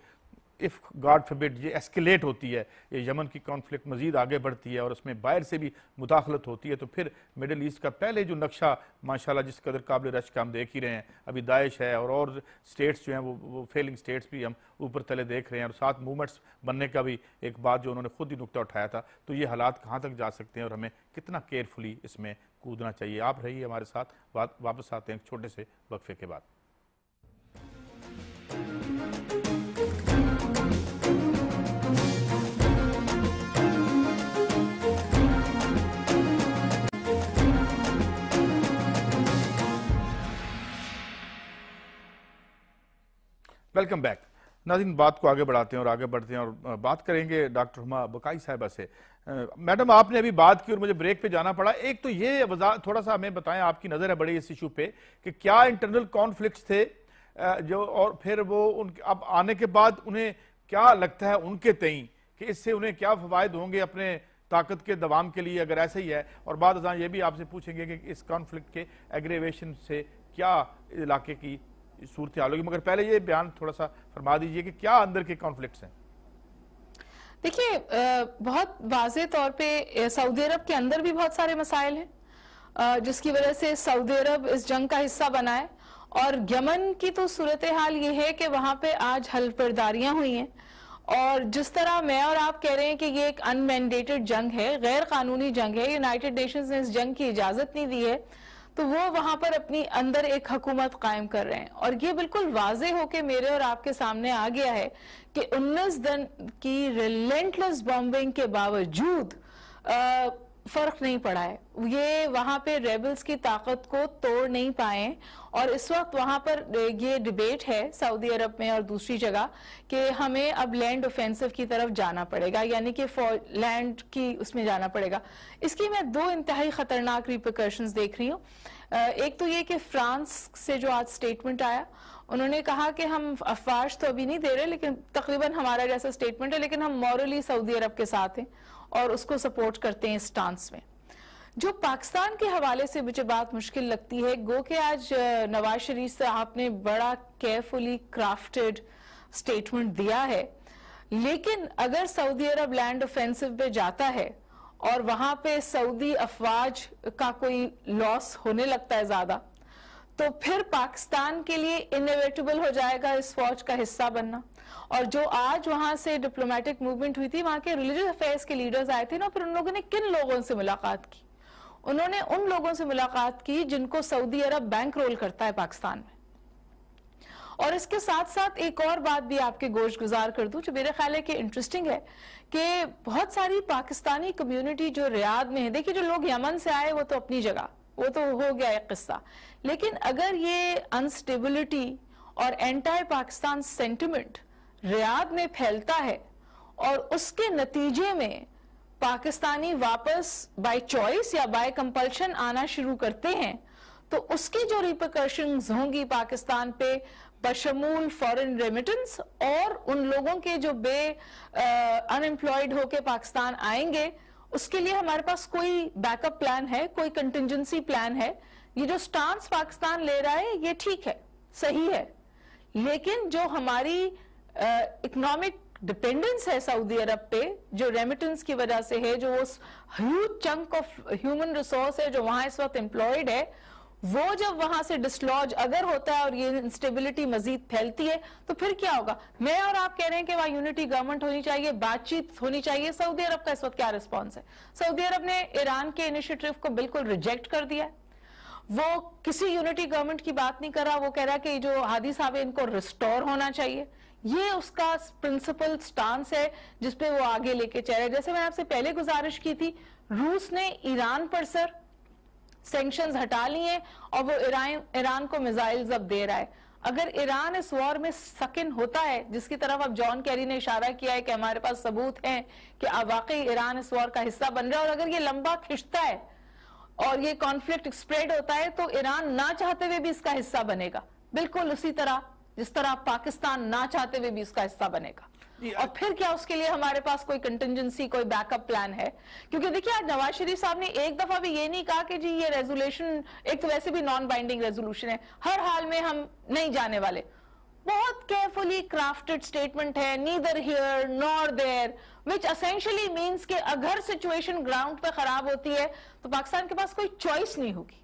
इफ़ गॉड फॉरबिड ये एस्केलेट होती है, ये यमन की कॉन्फ्लिक्ट मजीद आगे बढ़ती है और उसमें बाहर से भी मुदाखलत होती है, तो फिर मिडल ईस्ट का पहले जो नक्शा माशाल्लाह जिस कदर काबिल रश का हम देख ही रहे हैं, अभी दाइश है और स्टेट्स जो हैं वो फेलिंग स्टेट्स भी हम ऊपर तले देख रहे हैं, और साथ मूवमेंट्स बनने का भी एक बात जो उन्होंने खुद ही नुक्ता उठाया था। तो ये हालात कहाँ तक जा सकते हैं और हमें कितना केयरफुली इसमें कूदना चाहिए। आप रहिए हमारे साथ, वापस आते हैं छोटे से वक्फे के बाद। वेलकम बैक नाज़रीन, बात को आगे बढ़ाते हैं और आगे बढ़ते हैं और बात करेंगे डॉक्टर हुमा बुखारी साहिबा से। मैडम आपने अभी बात की और मुझे ब्रेक पे जाना पड़ा। एक तो ये थोड़ा सा हमें बताएं, आपकी नजर है बड़ी इस इशू पे कि क्या इंटरनल कॉन्फ्लिक्ट्स थे जो, और फिर वो उनके अब आने के बाद उन्हें क्या लगता है उनके तई कि इससे उन्हें क्या फवायद होंगे अपने ताकत के दवाम के लिए, अगर ऐसा ही है। और बाद ये भी आपसे पूछेंगे कि इस कॉन्फ्लिक्ट के एग्रेवेशन से क्या इलाके की सूरत हाल होगी, मगर पहले ये बयान थोड़ा सा फरमा दीजिए कि क्या अंदर के कॉन्फ्लिक्ट्स हैं। देखिए, बहुत वाज़े तौर पे सऊदी अरब के अंदर भी बहुत सारे मसाइल हैं जिसकी वजह से सऊदी अरब इस जंग का हिस्सा बना है। और यमन की तो सूरत हाल ये है कि वहां पे आज हल्फबर्दारियां हुई हैं, और जिस तरह मैं और आप कह रहे हैं कि ये एक अनमैंडेटेड जंग है, गैर कानूनी जंग है, यूनाइटेड नेशंस ने इस जंग की इजाजत नहीं दी है, तो वो वहां पर अपनी अंदर एक हुकूमत कायम कर रहे हैं। और ये बिल्कुल वाजे होके मेरे और आपके सामने आ गया है कि 19 दिन की रिलेंटलेस बॉम्बिंग के बावजूद फर्क नहीं पड़ा है, ये वहां पे रेबल्स की ताकत को तोड़ नहीं पाए। और इस वक्त वहां पर ये डिबेट है सऊदी अरब में और दूसरी जगह कि हमें अब लैंड ऑफेंसिव की तरफ जाना पड़ेगा, यानी कि लैंड की उसमें जाना पड़ेगा। इसकी मैं दो इंतहाई खतरनाक रिपरकशंस देख रही हूँ। एक तो ये कि फ्रांस से जो आज स्टेटमेंट आया, उन्होंने कहा कि हम अफवाज तो अभी नहीं दे रहे, लेकिन तकरीबन हमारा जैसा स्टेटमेंट है, लेकिन हम मॉरली सऊदी अरब के साथ हैं और उसको सपोर्ट करते हैं स्टांस में। जो पाकिस्तान के हवाले से मुझे बात मुश्किल लगती है, गो कि आज नवाज शरीफ साहब ने बड़ा केयरफुली क्राफ्टेड स्टेटमेंट दिया है, लेकिन अगर सऊदी अरब लैंड ऑफेंसिव पे जाता है और वहां पे सऊदी अफवाज का कोई लॉस होने लगता है ज्यादा, तो फिर पाकिस्तान के लिए इनएविटेबल हो जाएगा इस फौज का हिस्सा बनना। और जो आज वहां से डिप्लोमेटिक मूवमेंट हुई थी, वहां के रिलीजियस अफेयर्स के लीडर्स आए थे ना, फिर उन लोगों ने किन लोगों से मुलाकात की? उन्होंने उन लोगों से मुलाकात की जिनको सऊदी अरब बैंक रोल करता है पाकिस्तान में। और इसके साथ साथ एक और बात भी आपके गोश गुजार कर दूं जो मेरे ख्याल है कि इंटरेस्टिंग है, कि बहुत सारी पाकिस्तानी कम्युनिटी जो रियाद में है, देखिए जो लोग यमन से आए वो तो अपनी जगह, वो तो हो गया एक किस्सा, लेकिन अगर ये अनस्टेबिलिटी और एंटी पाकिस्तान सेंटिमेंट रियाद में फैलता है और उसके नतीजे में पाकिस्तानी वापस बाय चॉइस या बाय कंपल्शन आना शुरू करते हैं, तो उसकी जो रिपरकशंस होंगी पाकिस्तान पे, बशमूल फॉरेन रेमिटेंस और उन लोगों के जो अनएम्प्लॉयड होके पाकिस्तान आएंगे, उसके लिए हमारे पास कोई बैकअप प्लान है, कोई कंटिजेंसी प्लान है। ये जो स्टांस पाकिस्तान ले रहा है ये ठीक है, सही है, लेकिन जो हमारी इकोनॉमिक डिपेंडेंस है सऊदी अरब पे, जो रेमिटेंस की वजह से है, जो उस huge chunk of human resource है जो वहां इस वक्त एम्प्लॉयड है, वो जब वहां से डिसलॉज अगर होता है और ये इंस्टेबिलिटी मजीद फैलती है, तो फिर क्या होगा? मैं और आप कह रहे हैं कि वहां यूनिटी गवर्नमेंट होनी चाहिए, बातचीत होनी चाहिए। सऊदी अरब का इस वक्त क्या रिस्पॉन्स है? सऊदी अरब ने ईरान के इनिशिएटिव को बिल्कुल रिजेक्ट कर दिया है। वो किसी यूनिटी गवर्नमेंट की बात नहीं कर रहा, वो कह रहा कि जो हादी साहब है इनको रिस्टोर होना चाहिए। ये उसका प्रिंसिपल स्टांस है जिसपे वो आगे लेके चल रहा है। जैसे मैंने आपसे पहले गुजारिश की थी, रूस ने ईरान पर सर सैंक्शंस हटा लिए और वो ईरान को मिसाइल्स अब दे रहा है। अगर ईरान इस वॉर में सकिन होता है, जिसकी तरफ अब जॉन कैरी ने इशारा किया है कि हमारे पास सबूत हैं कि वाकई ईरान इस वॉर का हिस्सा बन रहा है, और अगर ये लंबा खिंचता है और ये कॉन्फ्लिक्ट स्प्रेड होता है, तो ईरान ना चाहते हुए भी इसका हिस्सा बनेगा, बिल्कुल उसी तरह जिस तरह पाकिस्तान ना चाहते हुए भी इसका हिस्सा बनेगा। और फिर क्या उसके लिए हमारे पास कोई कंटिजेंसी, कोई बैकअप प्लान है? क्योंकि देखिए आज नवाज शरीफ साहब ने एक दफा भी ये नहीं कहा कि जी ये रेजोल्यूशन, एक तो वैसे भी नॉन बाइंडिंग रेजोल्यूशन है, हर हाल में हम नहीं जाने वाले। बहुत केयरफुली क्राफ्टेड स्टेटमेंट है, neither here nor there, which essentially means कि अगर सिचुएशन ग्राउंड पे खराब होती है तो पाकिस्तान के पास कोई चॉइस नहीं होगी।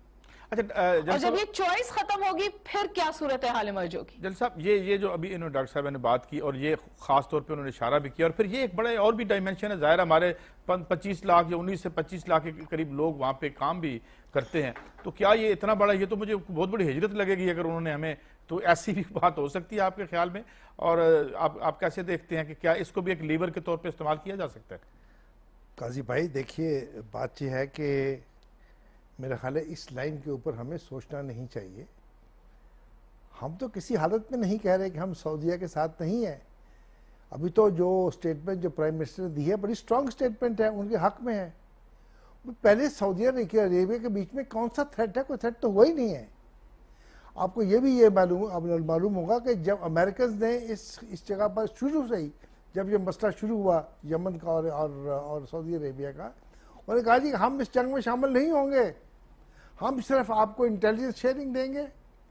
अच्छा, और जब ये चॉइस खत्म होगी फिर क्या सूरत हाल इमर्ज होगी? जल साहब, ये जो अभी इन्होंने डॉक्टर साहब ने बात की और ये खास तौर पे उन्होंने इशारा भी किया, और फिर ये एक बड़ा और भी डायमेंशन है। जाहिर हमारे 25 लाख या 19 से 25 लाख के करीब लोग वहाँ पे काम भी करते हैं, तो क्या ये इतना बड़ा, ये तो मुझे बहुत बड़ी हिजरत लगेगी अगर उन्होंने हमें, तो ऐसी भी बात हो सकती है आपके ख्याल में? और आप कैसे देखते हैं कि क्या इसको भी एक लीवर के तौर पर इस्तेमाल किया जा सकता है? काजी भाई देखिए, बात यह है कि मेरा ख्याल है इस लाइन के ऊपर हमें सोचना नहीं चाहिए। हम तो किसी हालत में नहीं कह रहे कि हम सऊदीया के साथ नहीं हैं, अभी तो जो स्टेटमेंट जो प्राइम मिनिस्टर ने दी है बड़ी स्ट्रांग स्टेटमेंट है, उनके हक में है। पहले सऊदी अरेबिया के बीच में कौन सा थ्रेट है? कोई थ्रेट तो हुआ ही नहीं है। आपको ये मालूम होगा कि जब अमेरिकन ने इस जगह पर शुरू से ही जब ये मसला शुरू हुआ यमन का और सऊदी अरेबिया का, उन्होंने कहा जी हम इस जंग में शामिल नहीं होंगे, हम सिर्फ आपको इंटेलिजेंस शेयरिंग देंगे,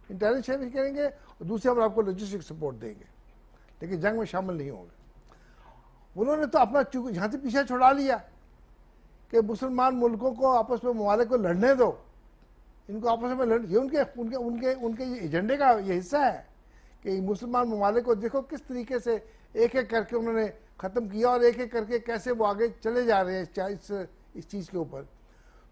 इंटेलिजेंस शेयरिंग करेंगे और दूसरे पर आपको लॉजिस्टिक सपोर्ट देंगे, लेकिन जंग में शामिल नहीं होंगे। उन्होंने तो अपना यहाँ से पीछे छुड़ा लिया कि मुसलमान मुल्कों को आपस में ममालिक को लड़ने दो, इनको आपस में लड़, ये उनके उनके उनके उनके एजेंडे का ये हिस्सा है कि मुसलमान ममालिक को देखो किस तरीके से एक एक करके उन्होंने ख़त्म किया और एक एक करके कैसे वो आगे चले जा रहे हैं इस चीज़ के ऊपर।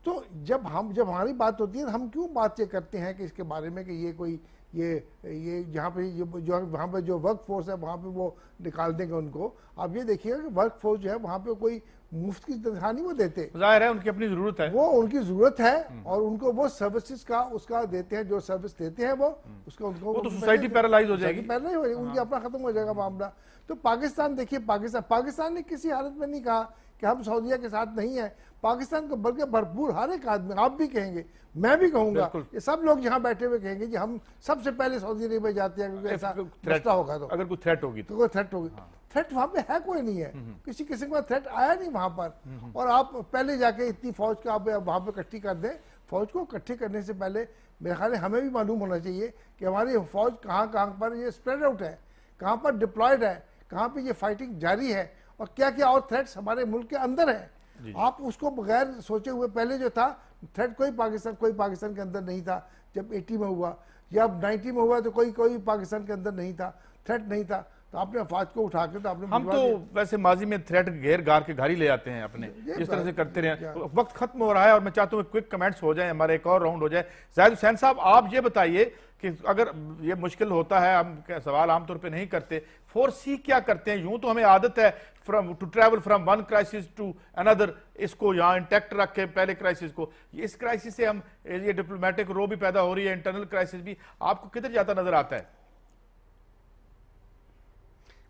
तो जब हमारी बात होती है तो हम क्यों बात ये करते हैं कि इसके बारे में कि ये कोई ये यहाँ पे जो वहाँ पे जो वर्क फोर्स है वहाँ पे वो निकाल देंगे उनको। आप ये देखिएगा कि वर्क फोर्स जो है वहाँ पे कोई मुफ्त की तनख्वाह नहीं वो देते, जाहिर है उनकी अपनी जरूरत है, वो उनकी जरूरत है और उनको वो सर्विसेज का उसका देते हैं, जो सर्विस देते हैं वो उसका उनको वो तो सोसाइटी पैरालाइज हो जाएगी, पैरालाइज हो जाएगी, उनकी अपना खत्म हो जाएगा मामला। तो पाकिस्तान देखिए, पाकिस्तान ने किसी हालत में नहीं कहा कि हम सऊदीया के साथ नहीं है। पाकिस्तान को बल्कि भरपूर हर एक आदमी, आप भी कहेंगे, मैं भी कहूंगा, ये सब लोग यहाँ बैठे हुए कहेंगे कि हम सबसे पहले सऊदी अरेबिया जाते हैं क्योंकि ऐसा मसला होगा, तो अगर कोई थ्रेट होगी तो कोई थ्रेट होगी। थ्रेट वहां पे है कोई नहीं है, किसी किस्म का थ्रेट आया नहीं वहां पर। और आप पहले जाके इतनी फौज का आप वहां पे इकट्ठी कर दें, फौज को इकट्ठे करने से पहले मेरे ख्याल है हमें भी मालूम होना चाहिए कि हमारी फौज कहाँ कहाँ पर ये स्प्रेड आउट है, कहाँ पर डिप्लॉयड है, कहाँ पे ये फाइटिंग जारी है और क्या क्या और थ्रेट्स हमारे मुल्क के अंदर है। आप उसको बगैर सोचे हुए, पहले जो था थ्रेट कोई पाकिस्तान के अंदर नहीं था, जब 80 में हुआ या 90 में हुआ तो कोई पाकिस्तान के अंदर नहीं था, थ्रेट नहीं था, तो आपने अफवाज को उठा के तो आपने हम तो वैसे माजी में थ्रेट घेर गार के घर ही ले आते हैं अपने, इस तरह से करते रहे। वक्त खत्म हो रहा है और मैं चाहता हूँ क्विक कमेंट्स हो जाए, हमारे एक और राउंड हो जाए। जाहिद हुसैन साहब, आप ये बताइए कि अगर ये मुश्किल होता है, हम सवाल आमतौर पे नहीं करते, 4C क्या करते हैं? यूं तो हमें आदत है to travel from one crisis to another, इसको यहाँ इंटैक्ट रख के पहले क्राइसिस को, इस क्राइसिस से हम ये डिप्लोमेटिक रो भी पैदा हो रही है, इंटरनल क्राइसिस भी, आपको किधर जाता नजर आता है?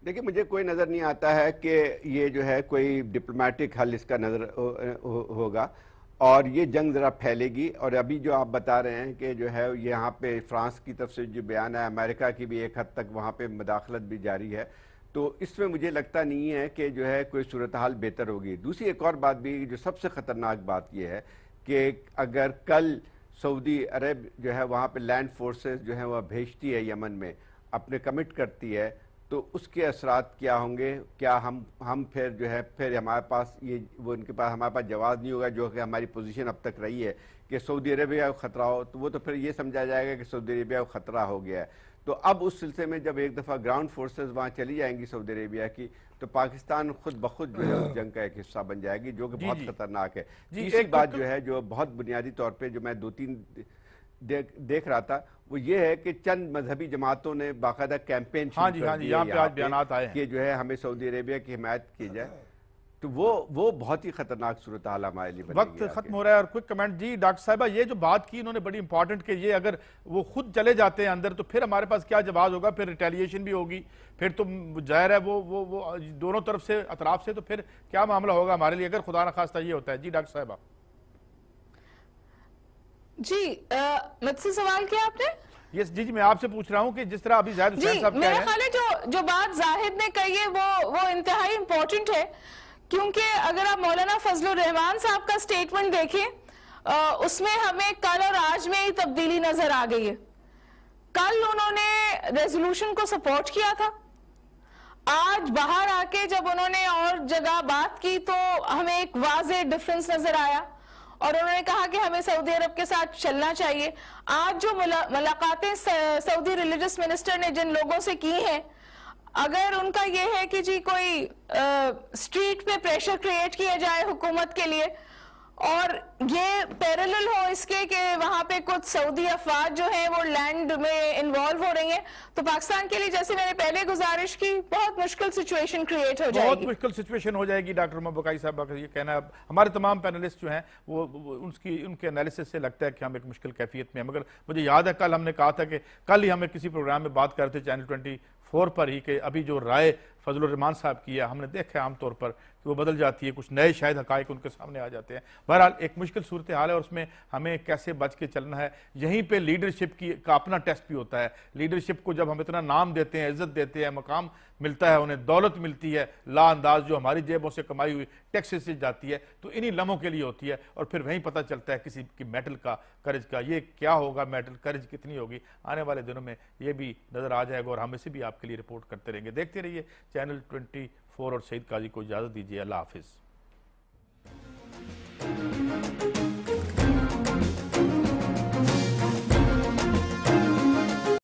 देखिए, मुझे कोई नज़र नहीं आता है कि ये जो है कोई डिप्लोमेटिक हल इसका नज़र होगा और ये जंग ज़रा फैलेगी। और अभी जो आप बता रहे हैं कि जो है यहाँ पे फ्रांस की तरफ से जो बयान है, अमेरिका की भी एक हद तक वहाँ पे मुदाखलत भी जारी है, तो इसमें मुझे लगता नहीं है कि जो है कोई सूरत हाल बेहतर होगी। दूसरी एक और बात भी, जो सबसे ख़तरनाक बात यह है कि अगर कल सऊदी अरब जो है वहाँ पे लैंड फोर्सेस जो है वह भेजती है यमन में, अपने कमिट करती है, तो उसके असरात क्या होंगे? क्या हम फिर जो है फिर हमारे पास ये वो उनके पास हमारे पास जवाब नहीं होगा, जो कि हमारी पोजीशन अब तक रही है कि सऊदी अरेबिया को खतरा हो, तो वो तो फिर ये समझा जाएगा कि सऊदी अरेबिया को खतरा हो गया है। तो अब उस सिलसिले में जब एक दफ़ा ग्राउंड फोर्सेस वहाँ चली जाएंगी सऊदी अरेबिया की, तो पाकिस्तान खुद ब खुद जो है उस जंग का एक हिस्सा बन जाएगी, जो कि बहुत खतरनाक है। तीसरी बात जो है, जो बहुत बुनियादी तौर पर जो मैं 2-3 देख रहा था, वो ये है कि चंद मजहबी जमातों ने बाकायदा कैंपेन यहाँ पे आज बयानात आए हैं कि जो है हमें सऊदी अरेबिया की हिमायत की जाए, तो वो बहुत ही खतरनाक सूरत हाल हमारे लिए बनेगी। वक्त खत्म हो रहा है और क्विक कमेंट जी। डॉक्टर साहिबा, ये जो बात की इन्होंने बड़ी इंपॉर्टेंट कि ये अगर वो खुद चले जाते हैं अंदर तो फिर हमारे पास क्या जवाब होगा? फिर रिटेलिएशन भी होगी, फिर तो जाहिर है वो दोनों तरफ से, अतराफ से, तो फिर क्या मामला होगा हमारे लिए अगर खुदा न खास्ता ये होता है? जी डॉक्टर साहिबा। जी मुझसे सवाल किया आपने? यस जी, मैं आपसे पूछ रहा हूं कि जिस तरह अभी जाहिद हुसैन साहब मेरा ख्याल है जो बात जाहिद ने कही है वो इंतहाई इंपॉर्टेंट है, क्योंकि अगर आप मौलाना फजलुर रहमान साहब का स्टेटमेंट देखें, उसमें हमें कल और आज में ही तब्दीली नजर आ गई है। कल उन्होंने रेजोल्यूशन को सपोर्ट किया था, आज बाहर आके जब उन्होंने और जगह बात की तो हमें एक वाज़ेह डिफरेंस नजर आया और उन्होंने कहा कि हमें सऊदी अरब के साथ चलना चाहिए। आज जो मुलाकातें सऊदी रिलीजियस मिनिस्टर ने जिन लोगों से की हैं, अगर उनका ये है कि जी कोई स्ट्रीट पे प्रेशर क्रिएट किया जाए हुकूमत के लिए और ये पैरेलल हो इसके कि वहां पे कुछ सऊदी अफवाज जो है वो लैंड में इन्वॉल्व हो रही हैं, तो पाकिस्तान के लिए, जैसे मैंने पहले गुजारिश की, बहुत मुश्किल सिचुएशन क्रिएट हो जाएगी। बहुत मुश्किल सिचुएशन हो जाएगी। डॉक्टर मबुकाई साहब का ये कहना है। हमारे तमाम पैनलिस्ट जो हैं वो उनके एनालिसिस से लगता है कि हम एक मुश्किल कैफियत में हैं। मगर मुझे याद है कल हमने कहा था कि कल ही हमें किसी प्रोग्राम में बात करते चैनल 24 पर ही कि अभी जो राय फजलुर रहमान साहब की है, हमने देखा है आमतौर पर कि वो बदल जाती है, कुछ नए शायद हकायक उनके सामने आ जाते हैं। बहरहाल एक मुश्किल सूरत हाल है और उसमें हमें कैसे बच के चलना है, यहीं पे लीडरशिप की का अपना टेस्ट भी होता है। लीडरशिप को जब हम इतना नाम देते हैं, इज्जत देते हैं, मकाम मिलता है, उन्हें दौलत मिलती है, लाअंदाज जो हमारी जेबों से कमाई हुई टैक्सेस से जाती है, तो इन्हीं लम्हों के लिए होती है और फिर वहीं पता चलता है किसी की मेटल का, करेज का, ये क्या होगा, मेटल करेज कितनी होगी। आने वाले दिनों में ये भी नजर आ जाएगा और हम इसे भी आपके लिए रिपोर्ट करते रहेंगे। देखते रहिए चैनल 24 और सईद काजी को इजाजत दीजिए। अल्लाह हाफिज।